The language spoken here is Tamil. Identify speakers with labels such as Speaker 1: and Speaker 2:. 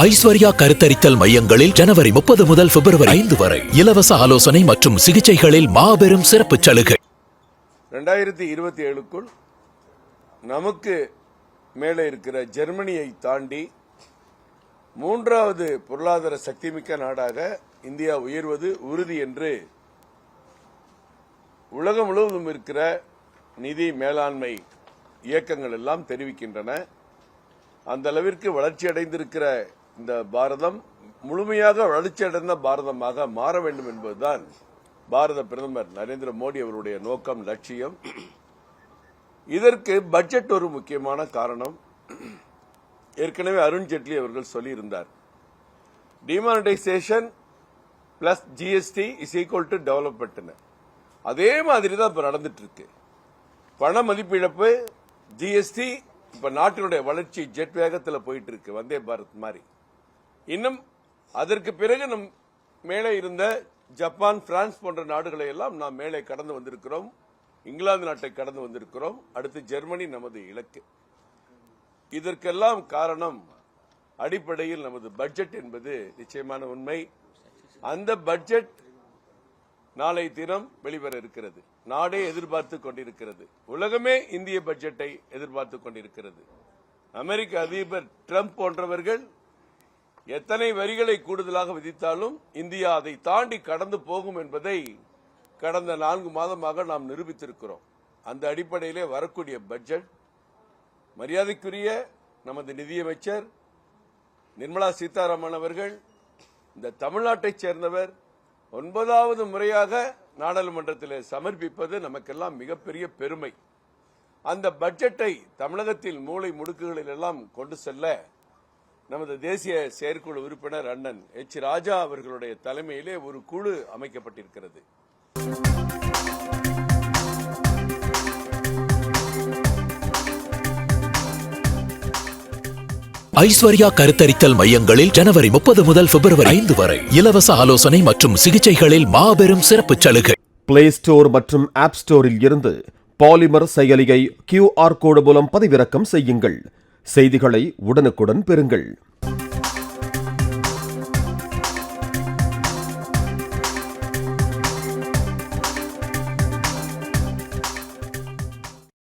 Speaker 1: ஐஸ்வர்யா கருத்தரித்தல் மையங்களில் ஜனவரி 30 முதல் பிப்ரவரி 5 வரை இலவச ஆலோசனை மற்றும் சிகிச்சைகளில் மாபெரும் சிறப்பு சலுகை.
Speaker 2: 2027க்குள் நமக்கு மேலே இருக்கிற ஜெர்மனியை தாண்டி மூன்றாவது பொருளாதார சக்திமிக்க நாடாக இந்தியா உயர்வது உறுதி என்று உலகம் முழுவதும் இருக்கிற நிதி மேலாண்மை இயக்கங்கள் எல்லாம் தெரிவிக்கின்றன. அந்த அளவிற்கு வளர்ச்சி அடைந்திருக்கிற இந்த பாரதம் முழுமையாக வளர்ச்சியடைந்த பாரதமாக மாற வேண்டும் என்பதுதான் பாரத பிரதமர் நரேந்திர மோடி அவருடைய நோக்கம், லட்சியம். இதற்கு பட்ஜெட் ஒரு முக்கியமான காரணம். ஏற்கனவே அருண் ஜேட்லி அவர்கள் சொல்லியிருந்தார், demonetisation plus GST is equal to development. அதே மாதிரி தான் இப்ப நடந்துட்டு இருக்கு. பண மதிப்பிழப்பு, ஜிஎஸ்டி, இப்ப நாட்டினுடைய வளர்ச்சி ஜெட் வேகத்தில் போயிட்டு இருக்கு, வந்தே பாரத் மாதிரி. இன்னும் அதற்கு பிறகு நம் மேலே இருந்த ஜப்பான், பிரான்ஸ் போன்ற நாடுகளை எல்லாம் நாம் மேலே கடந்து வந்திருக்கிறோம். இங்கிலாந்து நாட்டை கடந்து வந்திருக்கிறோம். அடுத்து ஜெர்மனி நமது இலக்கு. இதற்கெல்லாம் காரணம் அடிப்படையில் நமது பட்ஜெட் என்பது நிச்சயமான உண்மை. அந்த பட்ஜெட் நாளை தினம் வெளிவர இருக்கிறது. நாடே எதிர்பார்த்து கொண்டிருக்கிறது. உலகமே இந்திய பட்ஜெட்டை எதிர்பார்த்து கொண்டிருக்கிறது. அமெரிக்க அதிபர் டிரம்ப் போன்றவர்கள் எத்தனை வரிகளை கூடுதலாக விதித்தாலும் இந்தியா அதை தாண்டி கடந்து போகும் என்பதை கடந்த 4 மாதமாக நாம் நிரூபித்திருக்கிறோம். அந்த அடிப்படையிலே வரக்கூடிய பட்ஜெட் மரியாதைக்குரிய நமது நிதியமைச்சர் நிர்மலா சீதாராமன் அவர்கள், இந்த தமிழ்நாட்டைச் சேர்ந்தவர், 9வது முறையாக நாடாளுமன்றத்தில் சமர்ப்பிப்பது நமக்கெல்லாம் மிகப்பெரிய பெருமை. அந்த பட்ஜெட்டை தமிழகத்தில் மூலை முடுக்குகளில் எல்லாம் கொண்டு செல்ல நமது தேசிய செயற்குழு உறுப்பினர் அண்ணன் எச். ராஜா அவர்களுடைய தலைமையிலே ஒரு குழு அமைக்கப்பட்டிருக்கிறது.
Speaker 1: ஐஸ்வர்யா கருத்தரித்தல் மையங்களில் ஜனவரி 30 முதல் பிப்ரவரி 5 வரை இலவச ஆலோசனை மற்றும் சிகிச்சைகளில் மாபெரும் சிறப்பு சலுகை.
Speaker 3: பிளே ஸ்டோர் மற்றும் ஆப் ஸ்டோரில் இருந்து பாலிமர் செயலியை QR கோடு மூலம் பதிவிறக்கம் செய்யுங்கள். செய்திகளை உடனுக்குடன் பெறுங்கள்.